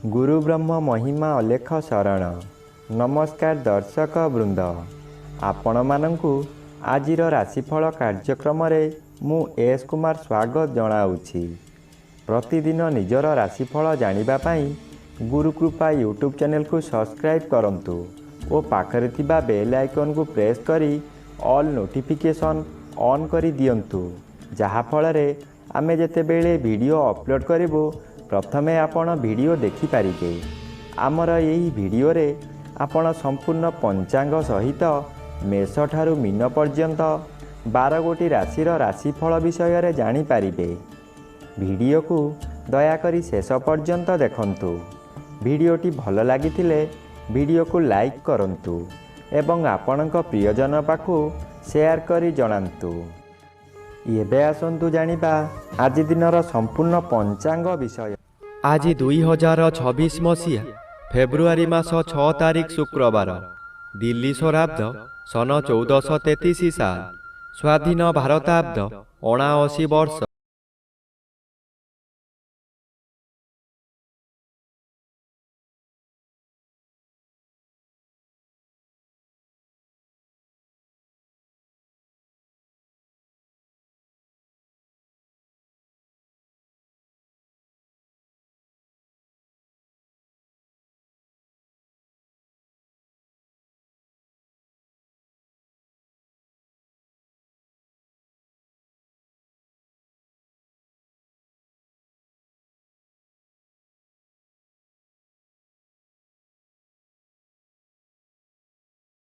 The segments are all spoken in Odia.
गुरु ब्रह्म महिमा अलेख शरण। नमस्कार दर्शक वृंद, आपण मानंकु आजिर राशिफल कार्यक्रम मु एस कुमार स्वागत जनाऊँगी। प्रतिदिन निजर राशिफल जानिबा पाई गुरुकृपा यूट्यूब चैनल को सब्सक्राइब करंतु और पाखरे थिबा बेल आइकन को प्रेस करी ऑल नोटिफिकेशन ऑन करी दियंतु, जहा फଳରେ आमे जेतेबेले वीडियो अपलोड करिवो प्रथमे आपण वीडियो देखि पारिबे। आमर यही वीडियो रे आपण संपूर्ण पंचांग सहित मेष ठारू मीन पर्यंत 12 गोटी राशिर राशिफल विषय रे जानि पारिबे। वीडियो को दयाकरी शेष पर्यंत देखंतु। वीडियोटी भल लागिथिले वीडियो को लाइक करंतु एवं आपणक प्रियजन पाखु शेयर करी जणांतु। एबे आसंतु जानिबा आज दिनर संपूर्ण पंचांग विषय। आज 2026 मसीहा फेब्रुआरी मास 6 तारिख शुक्रवार, दिल्ली स्वराब्द सन 1433 साल, स्वाधीन भारताब्द 79 वर्ष।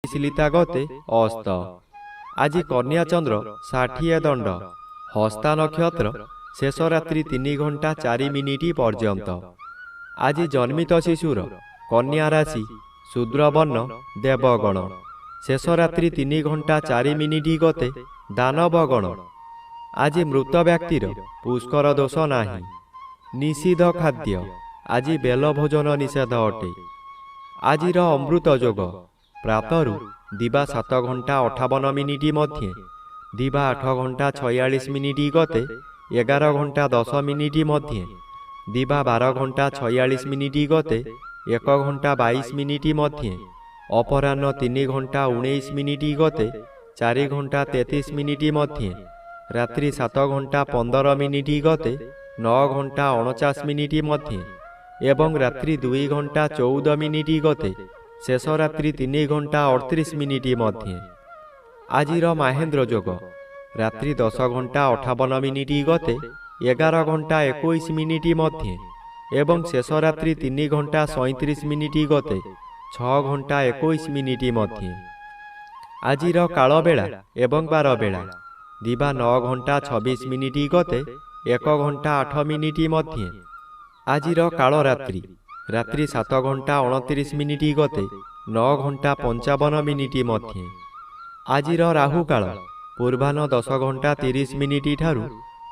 श्लीता गते अस्त। आज कन्या चंद्र 60 दंड, हस्ता नक्षत्र शेष रात्रि 3 घंटा 4 मिनिट पर्यंत। आज जन्मित शिशुर कन्या राशि शूद्र वर्ण देवगण, शेष रात्रि 3 घंटा 4 मिनिट गते दानवगण। आज मृत व्यक्तिर पुष्कर दोष नाही। निषिद्ध खाद्य आज बेल भोजन निषेध अटे। आजिर अमृत जोग प्रातरु दिवा 7 घंटा 58 मिनिट मध्य, दिवा 8 घंटा 46 मिनिट गते 11 घंटा 10 मिनिट मध्य, दिवा 12 घंटा 46 मिनिट गते 1 घंटा 22 मिनिट मध्य, अपराह्न 3 घंटा 19 मिनिट गते 4 घंटा 33 मिनिट मध्य, रात्रि 7 घंटा 15 मिनिट गते 9 घंटा 49 मिनिट मध्य एवं रात्रि 2 घंटा 14 मिनिट गते शेष रात्रि 3 घंटा 38 मिनिट मध्य। आजिर महेंद्र जोग रात्रि 10 घंटा 58 मिनिट गते 11 घंटा 21 मिनिट मध्य एवं शेष रात्रि 3 घंटा 37 मिनिट गते 6 घंटा 21 मिनिट मध्य। आजिर काल बेला एवं बार बेला दिवा 9 घंटा 26 मिनिट गते 1 घंटा 8 मिनिट मध्य। आजिर काल रात्रि रात्रि 7 घंटा 29 मिनिट गते 9 घंटा 55 मिनिट मध्य। आजिर राहु काल पूर्वाह्न 10 घंटा 30 मिनिट ठारू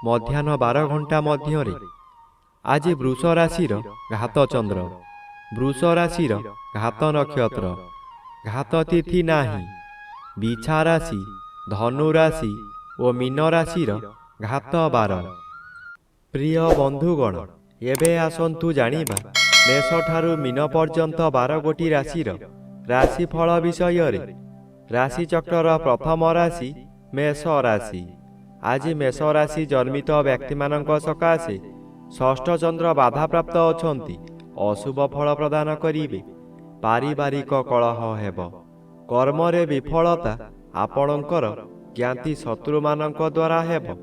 मध्याह्न 12 घंटा मध्य। आज वृष राशिर घात चंद्र, वृष राशिर घात नक्षत्र, घात तिथि नाही। बिछा राशि धनु राशि और मीन राशिर घात 12। प्रिय बंधुगण, एबे आसंतु जानिबा मेष ठारू मीन पर्यंत 12 गोटी राशिर राशिफल विषय रे। राशि चक्रर प्रथम राशि मेष राशि। आज मेष राशि जन्मित व्यक्ति मानक सकाशे षष्ठ चंद्र बाधा प्राप्त अछंती, अशुभ फल प्रदान करिवे। पारिवारिक कलह हेब, कर्म रे विफलता आपणकर ज्ञाति शत्रु मानक द्वारा हेब।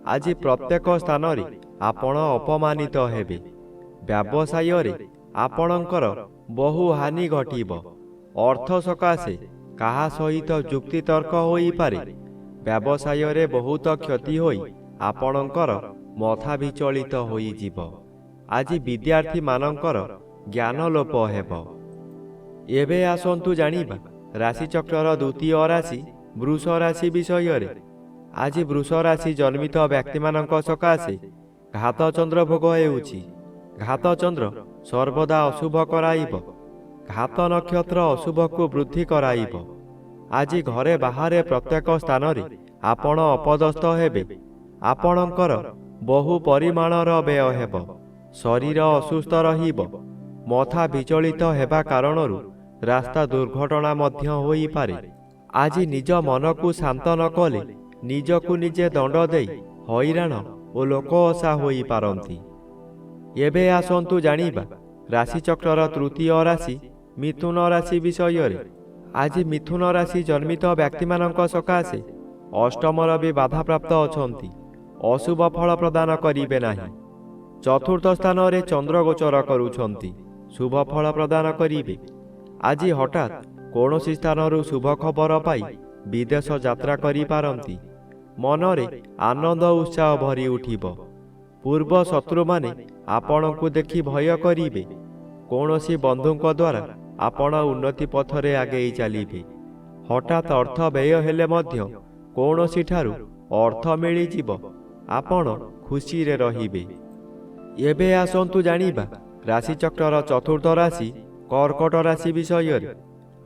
आज प्रत्येक स्थान रे आपण अपमानित हेबे। व्यवसाय रे आपणकर बहु हानि घटिब। अर्थ सकाशे कहा सहित जुक्ति तर्क होई पारे। व्यवसाय रे बहुत क्षति होई आपणकर मथा विचलित होई जीव। आज विद्यार्थी मानकर ज्ञान लोप हेब। एबे आसंतु जानिबा राशि चक्रर द्वितीय राशि वृष राशि विषय रे। आज वृष राशि जन्मित व्यक्ति मानक सकाशे घात चंद्र भोग हेउछि। घात चंद्र सर्वदा अशुभ कराइब। घात नक्षत्र अशुभ को वृद्धि कराइब। आज घरे बाहरे प्रत्येक स्थान रे आपण अपदस्थ हेबे। आपणकर बहु परिमाणर व्यय हेब। शरीर असुस्थ रहिब। ମଥା ବିଚଳିତ ହେବା କାରଣରୁ ରାସ୍ତା ଦୁର୍ଘଟଣା ମଧ୍ୟ ହୋଇପାରେ। ଆଜି ନିଜ ମନକୁ ଶାନ୍ତ ନ କଲେ ନିଜକୁ ନିଜେ ଦଣ୍ଡ ଦେଇ ହଇରାଣ ଓ ଲୋକଅସା ହୋଇପାରନ୍ତି। ଏବେ ଆସନ୍ତୁ ଜାଣିବା ରାଶିଚକ୍ରର ତୃତୀୟ ରାଶି ମିଥୁନ ରାଶି ବିଷୟରେ। ଆଜି ମିଥୁନ ରାଶି ଜନ୍ମିତ ବ୍ୟକ୍ତିମାନଙ୍କ ସକାଶେ ଅଷ୍ଟମର ବି ବାଧାପ୍ରାପ୍ତ ଅଛନ୍ତି। ଅଶୁଭ ଫଳ ପ୍ରଦାନ କରିବେ ନାହିଁ। ଚତୁର୍ଥ ସ୍ଥାନରେ ଚନ୍ଦ୍ର ଗୋଚର କରୁଛନ୍ତି, ଶୁଭ ଫଳ ପ୍ରଦାନ କରିବେ। ଆଜି ହଠାତ୍ କୌଣସି ସ୍ଥାନରୁ ଶୁଭ ଖବର ପାଇ ବିଦେଶ ଯାତ୍ରା କରିପାରନ୍ତି। ମନରେ ଆନନ୍ଦ ଉତ୍ସାହ ଭରି ଉଠିବ। ପୂର୍ବ ଶତ୍ରୁମାନେ ଆପଣଙ୍କୁ ଦେଖି ଭୟ କରିବେ। କୌଣସି ବନ୍ଧୁଙ୍କ ଦ୍ୱାରା ଆପଣ ଉନ୍ନତି ପଥରେ ଆଗେଇ ଚାଲିବେ। ହଠାତ୍ ଅର୍ଥ ବ୍ୟୟ ହେଲେ ମଧ୍ୟ କୌଣସିଠାରୁ ଅର୍ଥ ମିଳିଯିବ। ଆପଣ ଖୁସିରେ ରହିବେ। ଏବେ ଆସନ୍ତୁ ଜାଣିବା ରାଶିଚକ୍ରର ଚତୁର୍ଥ ରାଶି କର୍କଟ ରାଶି ବିଷୟରେ।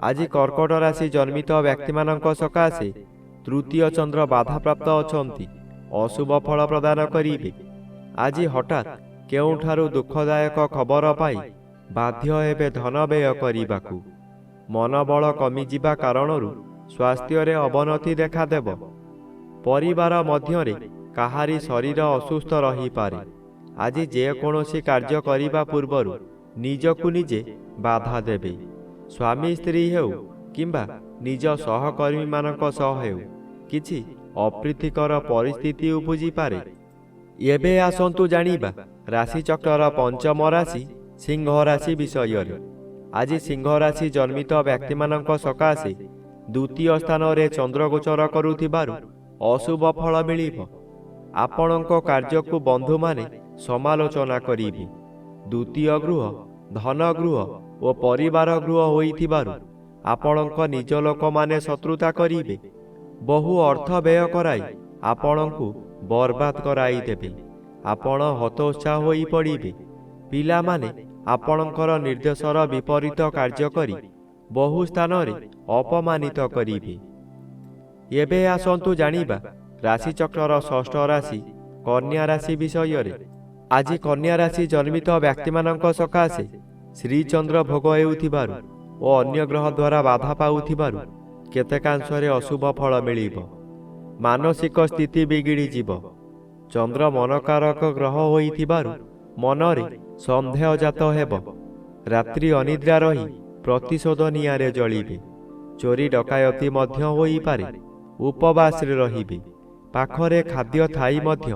ଆଜି କର୍କଟ ରାଶି ଜନ୍ମିତ ବ୍ୟକ୍ତିମାନଙ୍କ ସକାଶେ ତୃତୀୟ ଚନ୍ଦ୍ର ବାଧାପ୍ରାପ୍ତ ଅଛନ୍ତି। ଅଶୁଭ ଫଳ ପ୍ରଦାନ କରିବେ। ଆଜି ହଠାତ୍ କେଉଁଠାରୁ ଦୁଃଖଦାୟକ ଖବର ପାଇ ବାଧ୍ୟ ହେବେ ଧନ ବ୍ୟୟ କରିବାକୁ। ମନୋବଳ କମିଯିବା କାରଣରୁ ସ୍ୱାସ୍ଥ୍ୟରେ ଅବନତି ଦେଖାଦେବ। ପରିବାର ମଧ୍ୟରେ କାହାରି ଶରୀର ଅସୁସ୍ଥ ରହିପାରେ। ଆଜି ଯେକୌଣସି କାର୍ଯ୍ୟ କରିବା ପୂର୍ବରୁ ନିଜକୁ ନିଜେ ବାଧା ଦେବେ। ସ୍ୱାମୀ ସ୍ତ୍ରୀ ହେଉ କିମ୍ବା ନିଜ ସହକର୍ମୀମାନଙ୍କ ସହ ହେଉ କିଛି ଅପ୍ରୀତିକର ପରିସ୍ଥିତି ଉପୁଜିପାରେ। ଏବେ ଆସନ୍ତୁ ଜାଣିବା ରାଶିଚକ୍ରର ପଞ୍ଚମ ରାଶି ସିଂହ ରାଶି ବିଷୟରେ। ଆଜି ସିଂହ ରାଶି ଜନ୍ମିତ ବ୍ୟକ୍ତିମାନଙ୍କ ସକାଶେ ଦ୍ୱିତୀୟ ସ୍ଥାନରେ ଚନ୍ଦ୍ର ଗୋଚର କରୁଥିବାରୁ ଅଶୁଭ ଫଳ ମିଳିବ। ଆପଣଙ୍କ କାର୍ଯ୍ୟକୁ ବନ୍ଧୁମାନେ ସମାଲୋଚନା କରିବେ। ଦ୍ୱିତୀୟ ଗୃହ, ଧନ ଗୃହ ଓ ପରିବାର ଗୃହ ହୋଇଥିବାରୁ ଆପଣଙ୍କ ନିଜ ଲୋକମାନେ ଶତ୍ରୁତା କରିବେ। ବହୁ ଅର୍ଥ ବ୍ୟୟ କରାଇ ଆପଣଙ୍କୁ ବର୍ବାଦ କରାଇଦେବେ। ଆପଣ ହତୋତ୍ସାହ ହୋଇପଡ଼ିବେ। ପିଲାମାନେ ଆପଣଙ୍କର ନିର୍ଦ୍ଦେଶର ବିପରୀତ କାର୍ଯ୍ୟ କରି ବହୁ ସ୍ଥାନରେ ଅପମାନିତ କରିବେ। ଏବେ ଆସନ୍ତୁ ଜାଣିବା ରାଶିଚକ୍ରର ଷଷ୍ଠ ରାଶି କନ୍ୟା ରାଶି ବିଷୟରେ। ଆଜି କନ୍ୟା ରାଶି ଜନ୍ମିତ ବ୍ୟକ୍ତିମାନଙ୍କ ସକାଶେ ଶ୍ରୀଚନ୍ଦ୍ର ଭୋଗ ହେଉଥିବାରୁ ଓ ଅନ୍ୟ ଗ୍ରହ ଦ୍ୱାରା ବାଧା ପାଉଥିବାରୁ କେତେକାଂଶରେ ଅଶୁଭ ଫଳ ମିଳିବ। ମାନସିକ ସ୍ଥିତି ବିଗିଡ଼ିଯିବ। ଚନ୍ଦ୍ର ମନକାରକ ଗ୍ରହ ହୋଇଥିବାରୁ ମନରେ ସନ୍ଦେହ ଜାତ ହେବ। ରାତ୍ରି ଅନିଦ୍ରା ରହି ପ୍ରତିଶୋଧ ନିଆଁରେ ଜଳିବେ। ଚୋରି ଡକାୟତି ମଧ୍ୟ ହୋଇପାରେ। ଉପବାସରେ ରହିବେ। ପାଖରେ ଖାଦ୍ୟ ଥାଇ ମଧ୍ୟ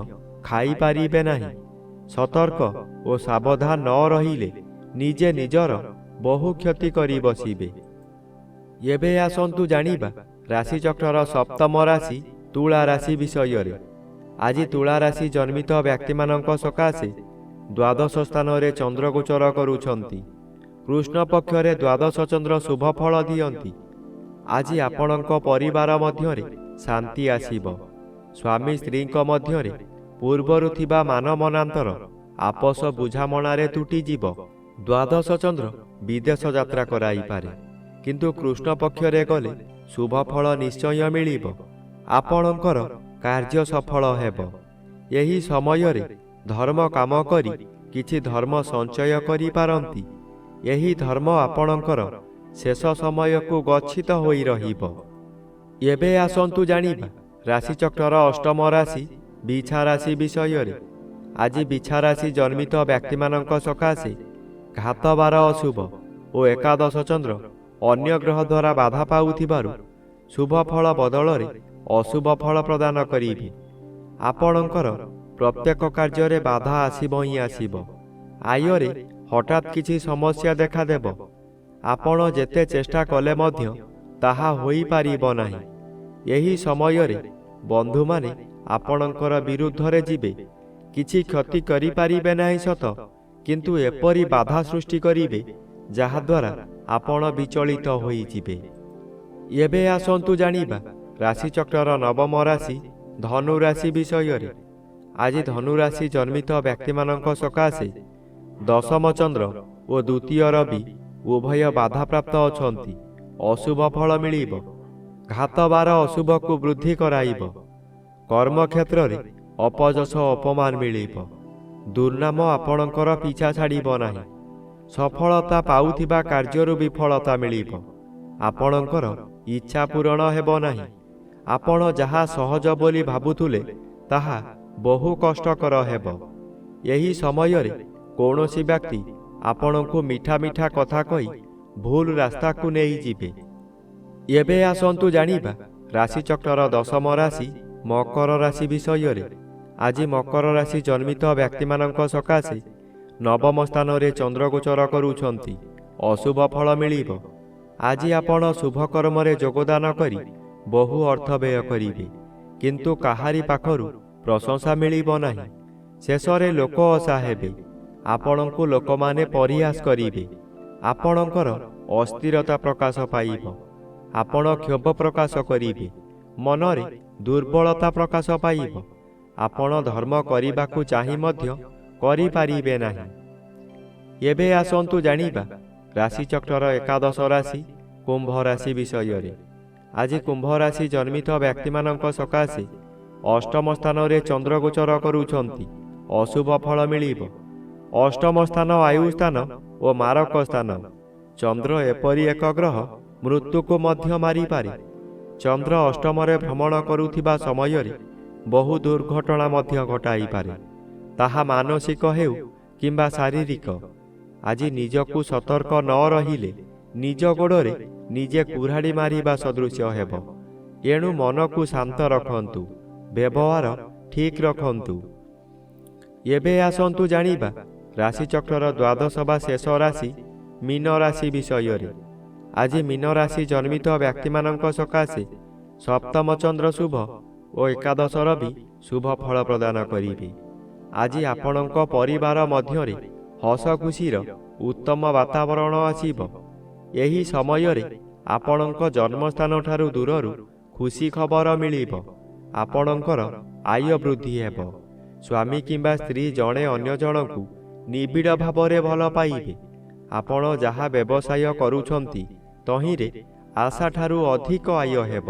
ଖାଇପାରିବେ ନାହିଁ। ସତର୍କ ଓ ସାବଧାନ ନ ରହିଲେ ନିଜେ ନିଜର ବହୁ କ୍ଷତି କରି ବସିବେ। ଏବେ ଆସନ୍ତୁ ଜାଣିବା ରାଶିଚକ୍ରର ସପ୍ତମ ରାଶି ତୁଳା ରାଶି ବିଷୟରେ। ଆଜି ତୁଳା ରାଶି ଜନ୍ମିତ ବ୍ୟକ୍ତିମାନଙ୍କ ସକାଶେ ଦ୍ୱାଦଶ ସ୍ଥାନରେ ଚନ୍ଦ୍ର ଗୋଚର କରୁଛନ୍ତି। କୃଷ୍ଣ ପକ୍ଷରେ ଦ୍ୱାଦଶ ଚନ୍ଦ୍ର ଶୁଭ ଫଳ ଦିଅନ୍ତି। ଆଜି ଆପଣଙ୍କ ପରିବାର ମଧ୍ୟରେ ଶାନ୍ତି ଆସିବ। ସ୍ୱାମୀ ସ୍ତ୍ରୀଙ୍କ ମଧ୍ୟରେ ପୂର୍ବରୁ ଥିବା ମାନମନାନ୍ତର ଆପୋଷ ବୁଝାମଣାରେ ତୁଟିଯିବ। ଦ୍ୱାଦଶ ଚନ୍ଦ୍ର ବିଦେଶ ଯାତ୍ରା କରାଇପାରେ, କିନ୍ତୁ କୃଷ୍ଣ ପକ୍ଷରେ ଗଲେ ଶୁଭ ଫଳ ନିଶ୍ଚୟ ମିଳିବ। ଆପଣଙ୍କର କାର୍ଯ୍ୟ ସଫଳ ହେବ। ଏହି ସମୟରେ ଧର୍ମ କାମ କରି କିଛି ଧର୍ମ ସଞ୍ଚୟ କରିପାରନ୍ତି। ଏହି ଧର୍ମ ଆପଣଙ୍କର ଶେଷ ସମୟକୁ ଗଚ୍ଛିତ ହୋଇ ରହିବ। ଏବେ ଆସନ୍ତୁ ଜାଣିବା ରାଶିଚକ୍ରର ଅଷ୍ଟମ ରାଶି ବିଛା ରାଶି ବିଷୟରେ। ଆଜି ବିଛା ରାଶି ଜନ୍ମିତ ବ୍ୟକ୍ତିମାନଙ୍କ ସକାଶେ ଘାତବାର ଅଶୁଭ ଓ ଏକାଦଶ ଚନ୍ଦ୍ର ଅନ୍ୟ ଗ୍ରହ ଦ୍ୱାରା ବାଧା ପାଉଥିବାରୁ ଶୁଭ ଫଳ ବଦଳରେ ଅଶୁଭ ଫଳ ପ୍ରଦାନ କରିବେ। ଆପଣଙ୍କର ପ୍ରତ୍ୟେକ କାର୍ଯ୍ୟରେ ବାଧା ଆସିବ ହିଁ ଆସିବ। ଆୟରେ ହଠାତ୍ କିଛି ସମସ୍ୟା ଦେଖାଦେବ। ଆପଣ ଯେତେ ଚେଷ୍ଟା କଲେ ମଧ୍ୟ ତାହା ହୋଇପାରିବ ନାହିଁ। ଏହି ସମୟରେ ବନ୍ଧୁମାନେ ଆପଣଙ୍କର ବିରୁଦ୍ଧରେ ଯିବେ। କିଛି କ୍ଷତି କରିପାରିବେ ନାହିଁ ସତ, କିନ୍ତୁ ଏପରି ବାଧା ସୃଷ୍ଟି କରିବେ ଯାହାଦ୍ୱାରା ଆପଣ ବିଚଳିତ ହୋଇଯିବେ। ଏବେ ଆସନ୍ତୁ ଜାଣିବା ରାଶିଚକ୍ରର ନବମ ରାଶି ଧନୁ ରାଶି ବିଷୟରେ। ଆଜି ଧନୁ ରାଶି ଜନ୍ମିତ ବ୍ୟକ୍ତିମାନଙ୍କ ସକାଶେ ଦଶମ ଚନ୍ଦ୍ର ଓ ଦ୍ୱିତୀୟ ରବି ଉଭୟ ବାଧାପ୍ରାପ୍ତ ଅଛନ୍ତି। ଅଶୁଭ ଫଳ ମିଳିବ। ଘାତବାର ଅଶୁଭକୁ ବୃଦ୍ଧି କରାଇବ। କର୍ମକ୍ଷେତ୍ରରେ ଅପଯଶ ଅପମାନ ମିଳିବ। ଦୁର୍ନାମ ଆପଣଙ୍କର ପିଛା ଛାଡ଼ିବ ନାହିଁ। ସଫଳତା ପାଉଥିବା କାର୍ଯ୍ୟରୁ ବିଫଳତା ମିଳିବ। ଆପଣଙ୍କର ଇଚ୍ଛା ପୂରଣ ହେବ ନାହିଁ। ଆପଣ ଯାହା ସହଜ ବୋଲି ଭାବୁଥିଲେ ତାହା ବହୁ କଷ୍ଟକର ହେବ। ଏହି ସମୟରେ କୌଣସି ବ୍ୟକ୍ତି ଆପଣଙ୍କୁ ମିଠା ମିଠା କଥା କହି ଭୁଲ ରାସ୍ତାକୁ ନେଇଯିବେ। ଏବେ ଆସନ୍ତୁ ଜାଣିବା ରାଶିଚକ୍ରର ଦଶମ ରାଶି ମକର ରାଶି ବିଷୟରେ। ଆଜି ମକର ରାଶି ଜନ୍ମିତ ବ୍ୟକ୍ତିମାନଙ୍କ ସକାଶେ ନବମ ସ୍ଥାନରେ ଚନ୍ଦ୍ରଗୋଚର କରୁଛନ୍ତି। ଅଶୁଭ ଫଳ ମିଳିବ। ଆଜି ଆପଣ ଶୁଭ କର୍ମରେ ଯୋଗଦାନ କରି ବହୁ ଅର୍ଥ ବ୍ୟୟ କରିବେ, କିନ୍ତୁ କାହାରି ପାଖରୁ ପ୍ରଶଂସା ମିଳିବ ନାହିଁ। ଶେଷରେ ଲୋକ ଅସା ହେବେ। ଆପଣଙ୍କୁ ଲୋକମାନେ ପରିହାସ କରିବେ। ଆପଣଙ୍କର ଅସ୍ଥିରତା ପ୍ରକାଶ ପାଇବ। ଆପଣ କ୍ଷୋଭ ପ୍ରକାଶ କରିବେ। ମନରେ ଦୁର୍ବଳତା ପ୍ରକାଶ ପାଇବ। ଆପଣ ଧର୍ମ କରିବାକୁ ଚାହିଁ ମଧ୍ୟ କରିପାରିବେ ନାହିଁ। ଏବେ ଆସନ୍ତୁ ଜାଣିବା ରାଶିଚକ୍ରର ଏକାଦଶ ରାଶି କୁମ୍ଭ ରାଶି ବିଷୟରେ। ଆଜି କୁମ୍ଭ ରାଶି ଜନ୍ମିତ ବ୍ୟକ୍ତିମାନଙ୍କ ସକାଶେ ଅଷ୍ଟମ ସ୍ଥାନରେ ଚନ୍ଦ୍ରଗୋଚର କରୁଛନ୍ତି। ଅଶୁଭ ଫଳ ମିଳିବ। ଅଷ୍ଟମ ସ୍ଥାନ ଆୟୁ ସ୍ଥାନ ଓ ମାରକ ସ୍ଥାନ। ଚନ୍ଦ୍ର ଏପରି ଏକ ଗ୍ରହ ମୃତ୍ୟୁକୁ ମଧ୍ୟ ମାରିପାରେ। ଚନ୍ଦ୍ର ଅଷ୍ଟମରେ ଭ୍ରମଣ କରୁଥିବା ସମୟରେ ବହୁ ଦୁର୍ଘଟଣା ମଧ୍ୟ ଘଟାଇପାରେ, ତାହା ମାନସିକ ହେଉ କିମ୍ବା ଶାରୀରିକ। ଆଜି ନିଜକୁ ସତର୍କ ନ ରହିଲେ ନିଜ ଗୋଡ଼ରେ ନିଜେ କୁରାଢ଼ି ମାରିବା ସଦୃଶ ହେବ। ଏଣୁ ମନକୁ ଶାନ୍ତ ରଖନ୍ତୁ, ବ୍ୟବହାର ଠିକ୍ ରଖନ୍ତୁ। ଏବେ ଆସନ୍ତୁ ଜାଣିବା ରାଶିଚକ୍ରର ଦ୍ୱାଦଶ ବା ଶେଷ ରାଶି ମୀନ ରାଶି ବିଷୟରେ। ଆଜି ମୀନ ରାଶି ଜନ୍ମିତ ବ୍ୟକ୍ତିମାନଙ୍କ ସକାଶେ ସପ୍ତମ ଚନ୍ଦ୍ର ଶୁଭ ଓ ଏକାଦଶ ରବି ଶୁଭ ଫଳ ପ୍ରଦାନ କରିବେ। ଆଜି ଆପଣଙ୍କ ପରିବାର ମଧ୍ୟରେ ହସ ଖୁସିର ଉତ୍ତମ ବାତାବରଣ ଆସିବ। ଏହି ସମୟରେ ଆପଣଙ୍କ ଜନ୍ମସ୍ଥାନଠାରୁ ଦୂରରୁ ଖୁସି ଖବର ମିଳିବ। ଆପଣଙ୍କର ଆୟ ବୃଦ୍ଧି ହେବ। ସ୍ୱାମୀ କିମ୍ବା ସ୍ତ୍ରୀ ଜଣେ ଅନ୍ୟ ଜଣଙ୍କୁ ନିବିଡ଼ ଭାବରେ ଭଲ ପାଇବେ। ଆପଣ ଯାହା ବ୍ୟବସାୟ କରୁଛନ୍ତି ତହିଁରେ ଆଶାଠାରୁ ଅଧିକ ଆୟ ହେବ।